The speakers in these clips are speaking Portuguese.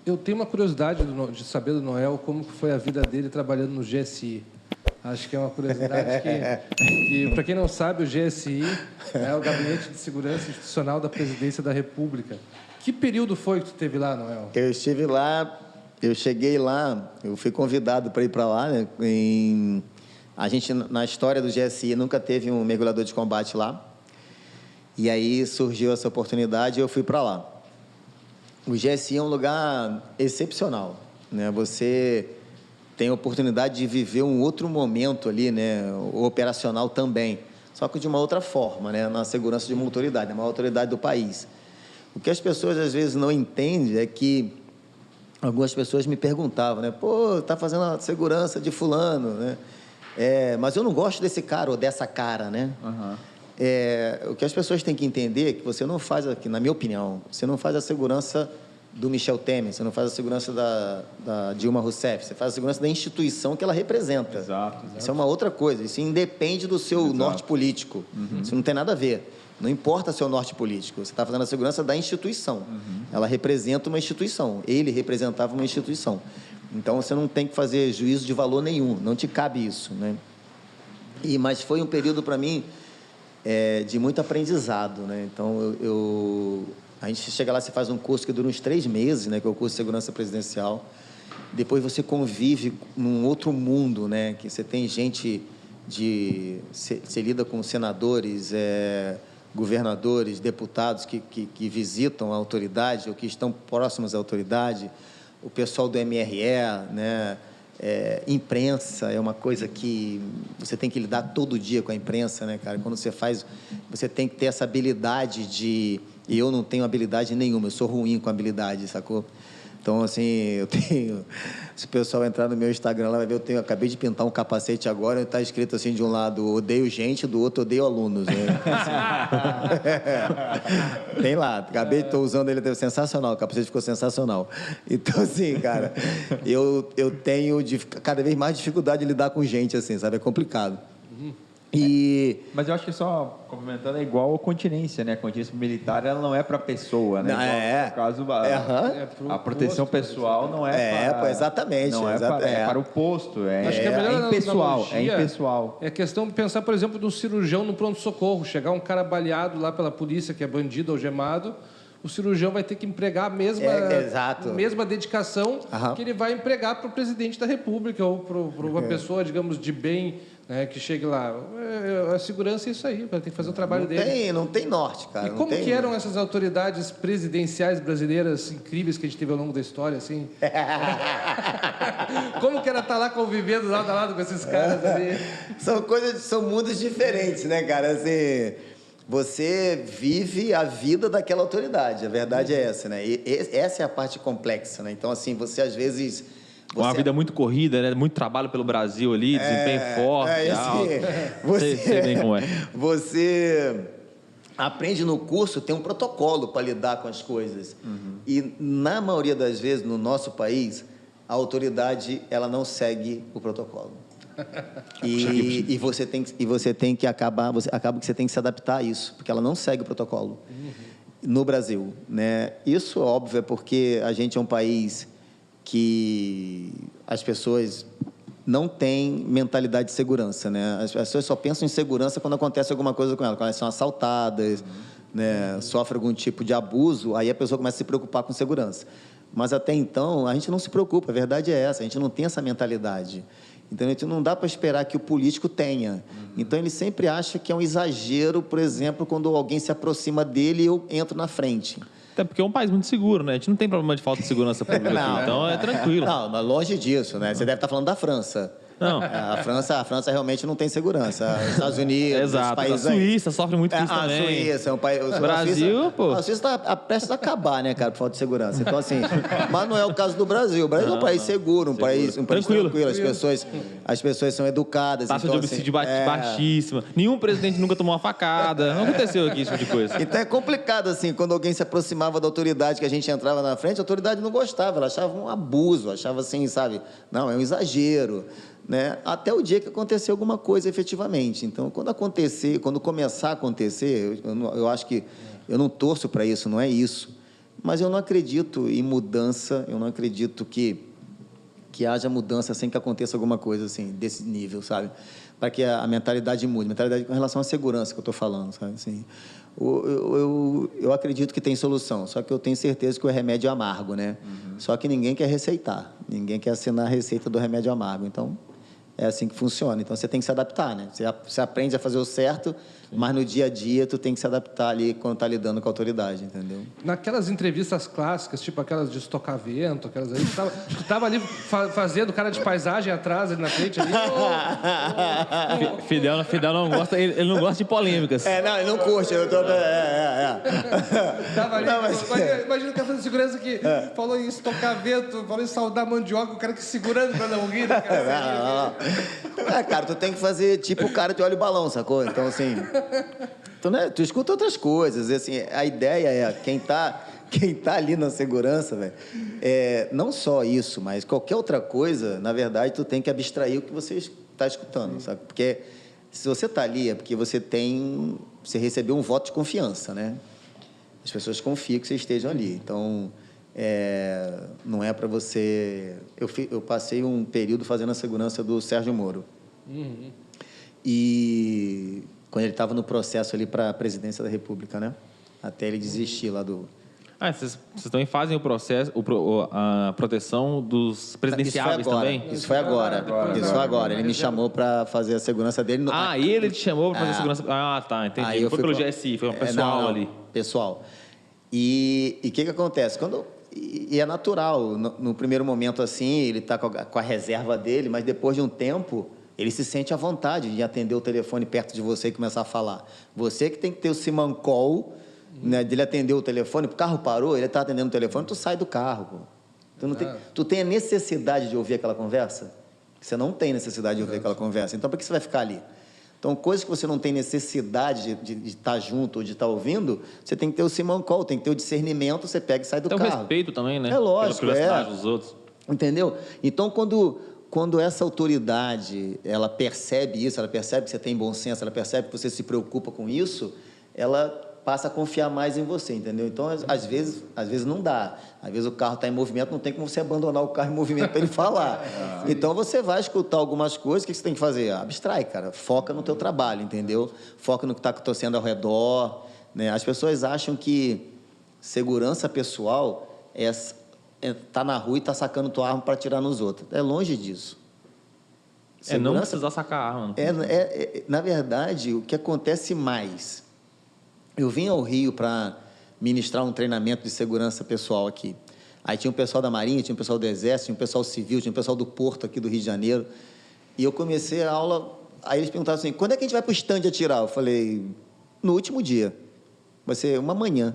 Eu tenho uma curiosidade de saber do Noel como que foi a vida dele trabalhando no GSI. Acho que é uma curiosidade que para quem não sabe, o GSI é o Gabinete de Segurança Institucional da Presidência da República. Que período foi que tu esteve lá, Noel? Eu estive lá, eu cheguei lá, eu fui convidado para ir para lá, né? A gente, na história do GSI, nunca teve um mergulhador de combate lá. E aí surgiu essa oportunidade e eu fui para lá. O GSI é um lugar excepcional, né? Você tem a oportunidade de viver um outro momento ali, né? O operacional também, só que de uma outra forma, né? Na segurança de uma autoridade, uma autoridade do país. O que as pessoas às vezes não entendem é que algumas pessoas me perguntavam, né? Pô, tá fazendo a segurança de fulano, né? Mas eu não gosto desse cara ou dessa cara, né? Uhum. O que as pessoas têm que entender é que você não faz, aqui, na minha opinião, você não faz a segurança do Michel Temer, você não faz a segurança da Dilma Rousseff, você faz a segurança da instituição que ela representa. Exato. Isso é uma outra coisa, isso independe do seu norte político. Isso não tem nada a ver. Não importa seu norte político, você está fazendo a segurança da instituição. Ela representa uma instituição, ele representava uma instituição. Então, você não tem que fazer juízo de valor nenhum, não te cabe isso, né? Mas foi um período, para mim, de muito aprendizado, né? Então, a gente chega lá, você faz um curso que dura uns 3 meses, né? Que é o curso de Segurança Presidencial. Depois você convive num outro mundo, né? Que você tem gente você lida com senadores, governadores, deputados que visitam a autoridade ou que estão próximos à autoridade, o pessoal do MRE, né? Imprensa é uma coisa que você tem que lidar todo dia com a imprensa, né, cara? Quando você faz, você tem que ter essa habilidade de... E eu não tenho habilidade nenhuma, eu sou ruim com habilidade, sacou? Então, assim, eu tenho... Se o pessoal entrar no meu Instagram, lá vai ver, eu acabei de pintar um capacete agora, está escrito assim, de um lado, odeio gente, do outro, odeio alunos. Né? Assim, tem lá, estou usando ele, sensacional, o capacete ficou sensacional. Então, assim, cara, eu tenho cada vez mais dificuldade de lidar com gente, assim, sabe? É complicado. Mas eu acho que só complementando, é igual a continência, né? A continência militar, ela não é para a pessoa, né? No caso, a proteção pessoal não é para... Exatamente. Não é para o posto, Acho que a melhor impessoal. É impessoal. É questão de pensar, por exemplo, do cirurgião no pronto-socorro. Chegar um cara baleado lá pela polícia, que é bandido, algemado, o cirurgião vai ter que empregar a mesma dedicação que ele vai empregar para o presidente da República ou para uma pessoa, digamos, de bem... que chegue lá. A segurança é isso aí, tem que fazer o trabalho dele. Não tem norte, cara. E como que eram essas autoridades presidenciais brasileiras incríveis que a gente teve ao longo da história, assim? Como que era estar lá convivendo lado a lado com esses caras ali? São mundos diferentes, né, cara? Assim, você vive a vida daquela autoridade, a verdade é essa, né? E essa é a parte complexa, né? Então, assim, você às vezes... Uma vida muito corrida, né? Muito trabalho pelo Brasil ali, desempenho forte, alto. Sei bem como é. Você aprende no curso, tem um protocolo para lidar com as coisas. E, na maioria das vezes, no nosso país, a autoridade ela não segue o protocolo. E você tem que acaba que você tem que se adaptar a isso, porque ela não segue o protocolo no Brasil, né? Isso, óbvio, é porque a gente é um país que as pessoas não têm mentalidade de segurança, né? As pessoas só pensam em segurança quando acontece alguma coisa com elas, quando elas são assaltadas, né? Sofrem algum tipo de abuso, aí a pessoa começa a se preocupar com segurança. Mas até então, a gente não se preocupa, a verdade é essa, a gente não tem essa mentalidade. Então, a gente não dá para esperar que o político tenha. Então, ele sempre acha que é um exagero, por exemplo, quando alguém se aproxima dele e eu entro na frente. Até porque é um país muito seguro, né? A gente não tem problema de falta de segurança pública aqui, então é tranquilo. Não, mas longe disso, né? Você deve estar falando da França. Não. A França realmente não tem segurança. Os Estados Unidos, exato. Os países a Suíça sofre muito com isso também. A Suíça é um país... O Brasil, pô... A Suíça está prestes a acabar, né, cara, por falta de segurança. Então, assim... Mas não é o caso do Brasil. O Brasil é um país seguro, um país tranquilo. As pessoas são educadas. Taxa de homicídio baixíssima. Nenhum presidente nunca tomou uma facada. Não aconteceu aqui isso tipo de coisa. Então, é complicado, assim, quando alguém se aproximava da autoridade, que a gente entrava na frente, a autoridade não gostava. Ela achava um abuso, achava assim, sabe? Não, é um exagero. Né? Até o dia que acontecer alguma coisa efetivamente. Então, quando começar a acontecer, eu acho que eu não torço para isso, não é isso. Mas eu não acredito em mudança, eu não acredito que haja mudança sem que aconteça alguma coisa assim, desse nível, sabe? Para que a mentalidade mude, mentalidade com relação à segurança que eu estou falando, sabe? Assim, eu acredito que tem solução, só que eu tenho certeza que o remédio é amargo, né? Só que ninguém quer receitar, ninguém quer assinar a receita do remédio amargo, então é assim que funciona. Então, você tem que se adaptar, né? Você aprende a fazer o certo, mas no dia a dia tu tem que se adaptar ali quando tá lidando com a autoridade, entendeu? Naquelas entrevistas clássicas, tipo aquelas de estocar vento, aquelas aí, tu tava ali fazendo cara de paisagem atrás, ali na frente, ali. Fidel não gosta, ele não gosta de polêmicas. Não, ele não curte. Eu tô... Tava ali, não, mas... imagina o cara de segurança que falou em estocar vento, falou em saudar mandioca, o cara que segurando pra não rir, né, cara? Cara, tu tem que fazer tipo o cara de olha o balão, sacou? Então, assim... Tu escuta outras coisas. Assim, a ideia é quem tá ali na segurança, velho, não só isso, mas qualquer outra coisa, na verdade, tu tem que abstrair o que você está escutando, sabe? Porque se você está ali é porque você recebeu um voto de confiança, né? As pessoas confiam que você esteja ali. Então, não é para você... Eu passei um período fazendo a segurança do Sérgio Moro. E quando ele estava no processo ali para a presidência da República, né? Até ele desistir lá do... Vocês também fazem o processo, a proteção dos presidenciáveis também? Isso foi agora. Ele me chamou para fazer a segurança dele. Ele te chamou para fazer a segurança... Tá, entendi. Não foi pelo GSI, foi um pessoal ali. Pessoal. E o que acontece? E é natural, no primeiro momento assim, ele está com a reserva dele, mas depois de um tempo... ele se sente à vontade de atender o telefone perto de você e começar a falar. Você que tem que ter o simancol, né, de ele atender o telefone, o carro parou, ele está atendendo o telefone, tu sai do carro. Pô. Tu tem a necessidade de ouvir aquela conversa? Você não tem necessidade de ouvir aquela conversa. Então, por que você vai ficar ali? Então, coisas que você não tem necessidade de estar junto ou de estar ouvindo, você tem que ter o simancol, tem que ter o discernimento, você pega e sai do carro. Tem o respeito também, né? É lógico, pela privacidade dos outros. Entendeu? Então, quando essa autoridade, ela percebe isso, ela percebe que você tem bom senso, ela percebe que você se preocupa com isso, ela passa a confiar mais em você, entendeu? Então, às vezes não dá. Às vezes o carro está em movimento, não tem como você abandonar o carro em movimento para ele falar. Então, você vai escutar algumas coisas, o que você tem que fazer? Abstrai, cara. Foca no teu trabalho, entendeu? Foca no que está acontecendo ao redor. Né? As pessoas acham que segurança pessoal tá na rua e tá sacando tua arma para atirar nos outros. É longe disso. Não precisar sacar a arma. Na verdade, o que acontece mais... Eu vim ao Rio para ministrar um treinamento de segurança pessoal aqui. Aí tinha um pessoal da Marinha, tinha um pessoal do Exército, tinha um pessoal civil, tinha um pessoal do Porto aqui do Rio de Janeiro. E eu comecei a aula... Aí eles perguntavam assim, quando é que a gente vai para o stand atirar? Eu falei, no último dia. Vai ser uma manhã.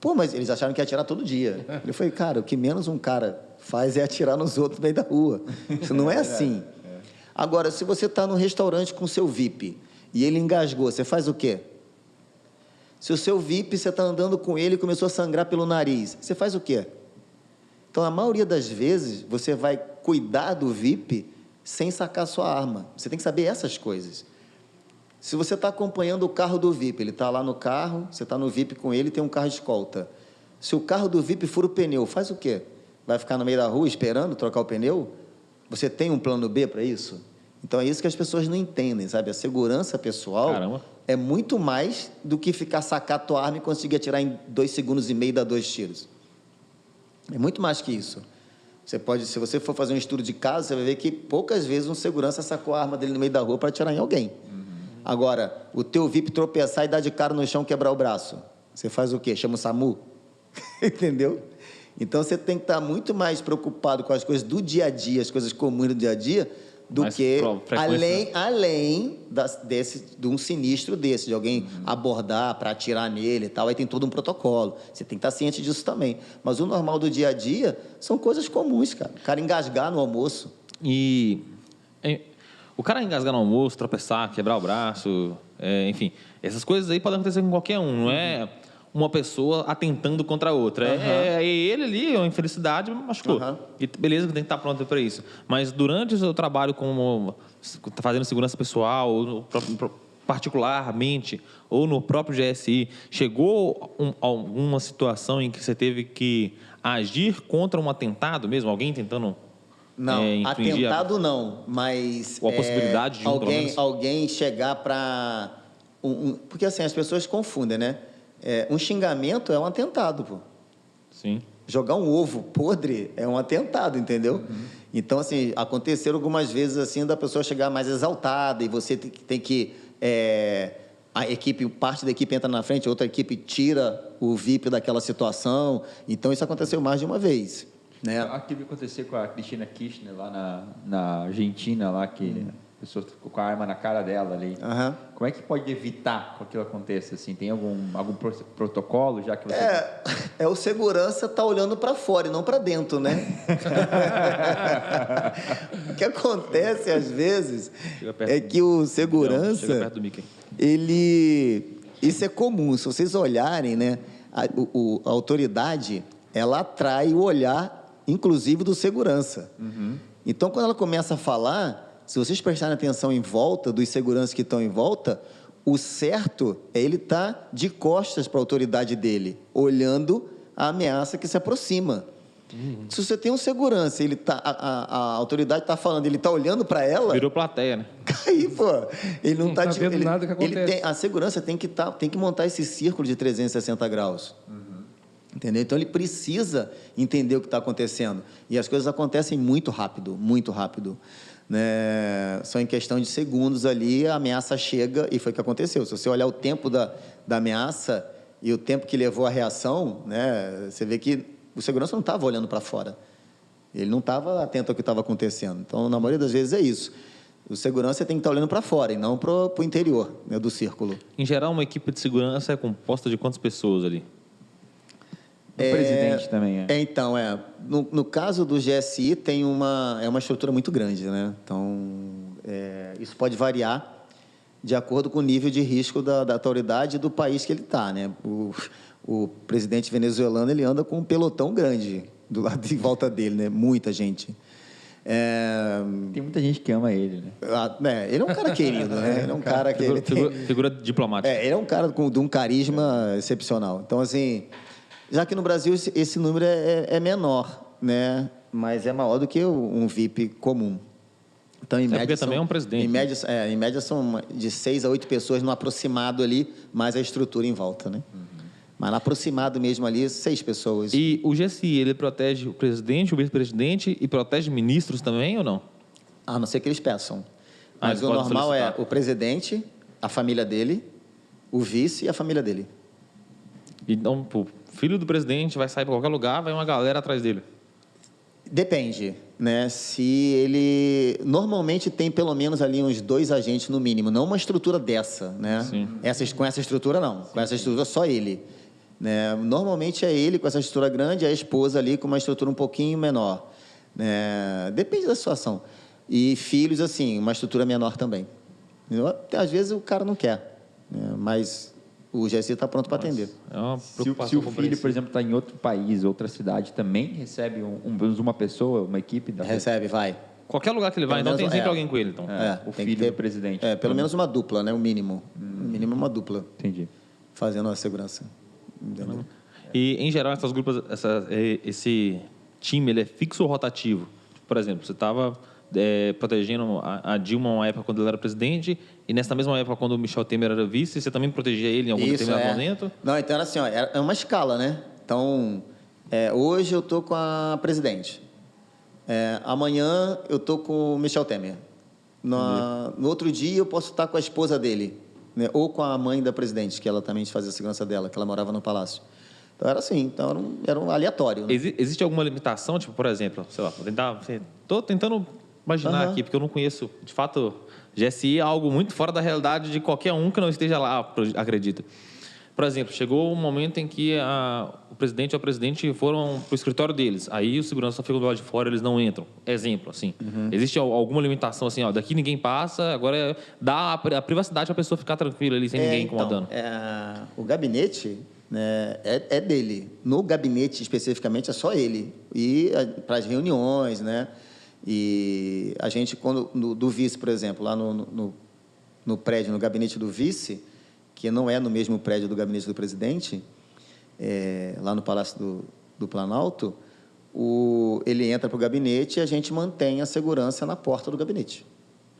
Pô, mas eles acharam que ia atirar todo dia. Eu falei, cara, o que menos um cara faz é atirar nos outros no meio da rua. Isso não é assim. Agora, se você está num restaurante com o seu VIP e ele engasgou, você faz o quê? Se o seu VIP, você está andando com ele e começou a sangrar pelo nariz, você faz o quê? Então, a maioria das vezes, você vai cuidar do VIP sem sacar sua arma. Você tem que saber essas coisas. Se você está acompanhando o carro do VIP, ele está lá no carro, você está no VIP com ele, tem um carro de escolta. Se o carro do VIP fura o pneu, faz o quê? Vai ficar no meio da rua esperando trocar o pneu? Você tem um plano B para isso? Então, é isso que as pessoas não entendem, sabe? A segurança pessoal é muito mais do que ficar sacar a tua arma e conseguir atirar em 2 segundos e meio e dar 2 tiros. É muito mais que isso. Você pode, se você for fazer um estudo de caso, você vai ver que poucas vezes um segurança sacou a arma dele no meio da rua para atirar em alguém. Agora, o teu VIP tropeçar e dar de cara no chão, quebrar o braço. Você faz o quê? Chama o SAMU? Entendeu? Então, você tem que estar muito mais preocupado com as coisas do dia a dia, as coisas comuns do dia a dia, do que além de um sinistro desse, de alguém abordar para atirar nele e tal. Aí tem todo um protocolo. Você tem que estar ciente disso também. Mas o normal do dia a dia são coisas comuns, cara. O cara engasgar no almoço. O cara engasgar no almoço, tropeçar, quebrar o braço, enfim, essas coisas aí podem acontecer com qualquer um, não é uma pessoa atentando contra a outra. Ele ali, uma infelicidade, machucou. E beleza, que tem que estar pronto para isso. Mas durante o seu trabalho como fazendo segurança pessoal, particularmente, ou no próprio GSI, chegou alguma situação em que você teve que agir contra um atentado mesmo? Alguém tentando... Não, atentado não, mas... Ou a possibilidade de alguém chegar para... porque assim, as pessoas confundem, né? Um xingamento é um atentado, pô. Sim. Jogar um ovo podre é um atentado, entendeu? Uhum. Então, assim, aconteceram algumas vezes assim da pessoa chegar mais exaltada e você tem que... parte da equipe entra na frente, outra equipe tira o VIP daquela situação. Então, isso aconteceu mais de uma vez. Né? Aquilo que aconteceu com a Cristina Kirchner lá na Argentina, lá que a pessoa ficou com a arma na cara dela ali. Uhum. Como é que pode evitar que aquilo aconteça? Assim? Tem algum protocolo já que você... o segurança tá olhando para fora e não para dentro, né? O que acontece às vezes é que o segurança... Chega perto do Mickey. Isso é comum, se vocês olharem, né? A autoridade, ela atrai o olhar, inclusive, do segurança. Uhum. Então, quando ela começa a falar... Se vocês prestarem atenção em volta, dos seguranças que estão em volta, o certo é ele estar de costas para a autoridade dele, olhando a ameaça que se aproxima. Uhum. Se você tem um segurança, a autoridade está falando, ele está olhando para ela... Virou plateia, né? Aí, pô, ele não está... vendo nada que acontece. A segurança tem que montar esse círculo de 360 graus. Uhum. Entendeu? Então, ele precisa entender o que está acontecendo. E as coisas acontecem muito rápido, muito rápido. Né? Só em questão de segundos ali, a ameaça chega e foi o que aconteceu. Se você olhar o tempo da ameaça e o tempo que levou a reação, né, você vê que o segurança não estava olhando para fora. Ele não estava atento ao que estava acontecendo. Então, na maioria das vezes é isso. O segurança tem que estar olhando para fora e não para o interior, né, do círculo. Em geral, uma equipe de segurança é composta de quantas pessoas ali? O presidente também Então, no caso do GSI, tem uma estrutura muito grande, né? Então, isso pode variar de acordo com o nível de risco da autoridade e do país que ele está, né? O presidente venezuelano, ele anda com um pelotão grande do lado de volta dele, né? Muita gente. Tem muita gente que ama ele, né? Ele é um cara querido, né? Ele é um cara que... Figura diplomática. Ele é um cara de um carisma excepcional. Então, assim... Já que no Brasil esse número é menor, né? Mas é maior do que um VIP comum. Então, em média, também é um presidente. Em média são de 6 a 8 pessoas no aproximado ali, mais a estrutura em volta, né? Uhum. Mas no aproximado mesmo ali, 6 pessoas. E o GSI, ele protege o presidente, o vice-presidente e protege ministros também ou não? A não ser que eles peçam. Mas o normal é o presidente, a família dele, o vice e a família dele. Então, o filho do presidente vai sair para qualquer lugar, vai uma galera atrás dele. Depende, né? Se ele... Normalmente tem pelo menos ali uns 2 agentes no mínimo, não uma estrutura dessa, né? Sim. Com essa estrutura, não. Com essa estrutura, só ele. Né? Normalmente é ele com essa estrutura grande, a esposa ali com uma estrutura um pouquinho menor. Né? Depende da situação. E filhos, assim, uma estrutura menor também. Às vezes o cara não quer, né? Mas... O GSI está pronto para atender. É uma se o filho, por exemplo, está em outro país, outra cidade, também recebe uma pessoa, uma equipe? Recebe, vai. Qualquer lugar que ele vai, então tem sempre alguém com ele. Então. O filho do presidente. Pelo menos uma dupla, né? O mínimo. O mínimo é uma dupla. Entendi. Fazendo a segurança. Entendeu? E, em geral, essas grupos, esse time, ele é fixo ou rotativo? Por exemplo, você estava... protegendo a Dilma uma época quando ele era presidente e nessa mesma época quando o Michel Temer era vice, você também protegia ele em algum determinado momento? Não, então era assim, é uma escala, né? Então, hoje eu estou com a presidente. Amanhã eu estou com o Michel Temer. No outro dia eu posso estar com a esposa dele, né? Ou com a mãe da presidente, que ela também fazia a segurança dela, que ela morava no palácio. Então era assim, era um aleatório. Né? Existe alguma limitação, tipo, por exemplo, sei lá, estou tentando imaginar aqui, porque eu não conheço, de fato, GSI é algo muito fora da realidade de qualquer um que não esteja lá, acredito. Por exemplo, chegou um momento em que o presidente e a presidente foram para o escritório deles, aí o segurança fica do lado de fora, eles não entram. Exemplo, assim. Uhum. Existe alguma limitação, assim, daqui ninguém passa, agora dá a privacidade para a pessoa ficar tranquila ali, sem ninguém incomodando. O gabinete... né, é dele. No gabinete, especificamente, é só ele. E para as reuniões, né? E a gente, do vice, por exemplo, lá no no prédio, no gabinete do vice, que não é no mesmo prédio do gabinete do presidente, lá no Palácio do Planalto, ele entra para o gabinete e a gente mantém a segurança na porta do gabinete,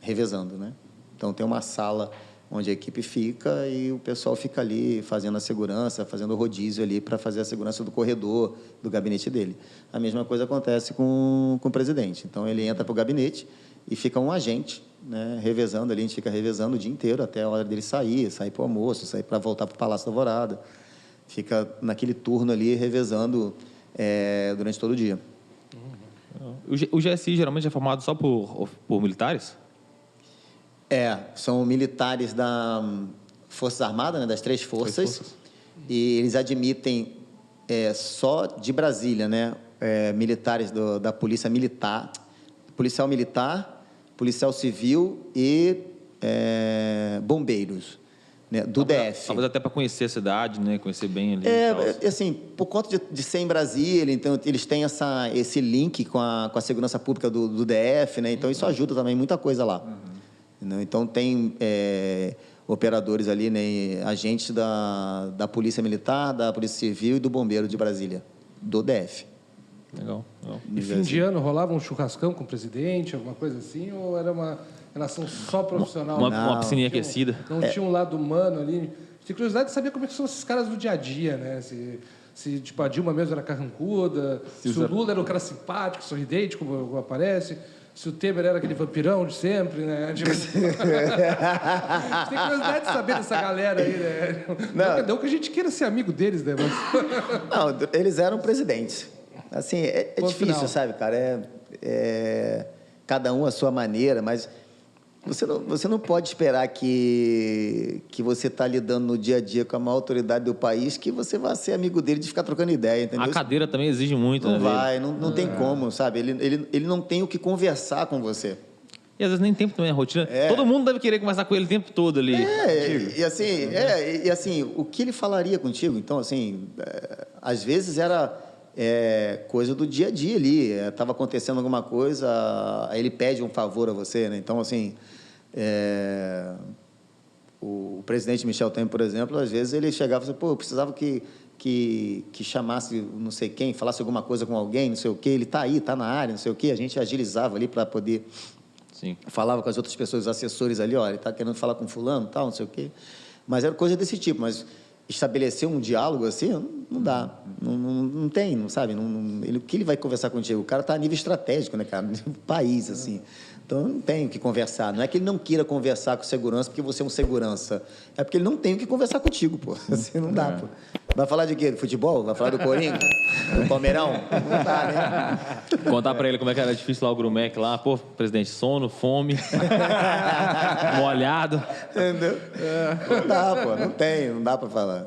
revezando, né? Então, tem uma sala onde a equipe fica e o pessoal fica ali fazendo a segurança, fazendo o rodízio ali para fazer a segurança do corredor do gabinete dele. A mesma coisa acontece com o presidente. Então, ele entra para o gabinete e fica um agente, né, revezando ali, a gente fica revezando o dia inteiro até a hora dele sair para o almoço, sair para voltar para o Palácio da Alvorada. Fica naquele turno ali, revezando durante todo o dia. O GSI geralmente é formado só por militares? São militares das Forças Armadas, né, das 3 forças, e eles admitem só de Brasília, né, militares da Polícia Militar, policial militar, policial civil e bombeiros, né, do DF. Talvez até para conhecer a cidade, né, conhecer bem ali. Assim, por conta de ser em Brasília, então eles têm esse link com a segurança pública do DF, né, então isso ajuda também muita coisa lá. Então, tem operadores ali, né, agentes da Polícia Militar, da Polícia Civil e do Bombeiro de Brasília, do DF. Legal. E fim de ano rolava um churrascão com o presidente, alguma coisa assim, ou era uma relação só profissional? Uma piscininha aquecida. Não tinha um lado humano ali. Tinha curiosidade de saber como é que são esses caras no dia a dia, né? Se tipo, a Dilma mesmo era carrancuda, se o Lula era um cara simpático, sorridente, como aparece... Se o Temer era aquele vampirão de sempre, né? Tipo, tem curiosidade de saber dessa galera aí, né? Não que a gente queira ser amigo deles, né? Não, eles eram presidentes. Assim, é difícil, final. Sabe, cara? Cada um à sua maneira, mas você não pode esperar que você está lidando no dia a dia com a maior autoridade do país que você vai ser amigo dele de ficar trocando ideia, entendeu? A cadeira também exige muito, não vai, não tem como, sabe? Ele não tem o que conversar com você. E às vezes nem tempo também, a rotina. Todo mundo deve querer conversar com ele o tempo todo ali. E assim, o que ele falaria contigo? Então, assim, às vezes era coisa do dia a dia ali. Estava acontecendo alguma coisa, aí ele pede um favor a você, né? Então, assim, o presidente Michel Temer, por exemplo, às vezes ele chegava e falava, eu precisava que chamasse não sei quem, falasse alguma coisa com alguém, não sei o quê, ele está aí, está na área, não sei o quê, a gente agilizava ali para poder... Sim. Falava com as outras pessoas, os assessores ali, ele está querendo falar com fulano, tal, não sei o quê. Mas era coisa desse tipo, mas estabelecer um diálogo assim, não dá. Não tem, não sabe? O que ele vai conversar contigo? O cara está a nível estratégico, né, cara? No país, assim. Então, não tem o que conversar. Não é que ele não queira conversar com segurança porque você é um segurança. É porque ele não tem o que conversar contigo, pô. Assim, não dá, pô. Vai falar de quê? Do futebol? Vai falar do Corinthians? Do Palmeirão? Não dá, né? Contar pra ele como é que era difícil lá o Grumec lá. Pô, presidente, sono, fome, molhado. Entendeu? Não dá, pô. Não dá pra falar.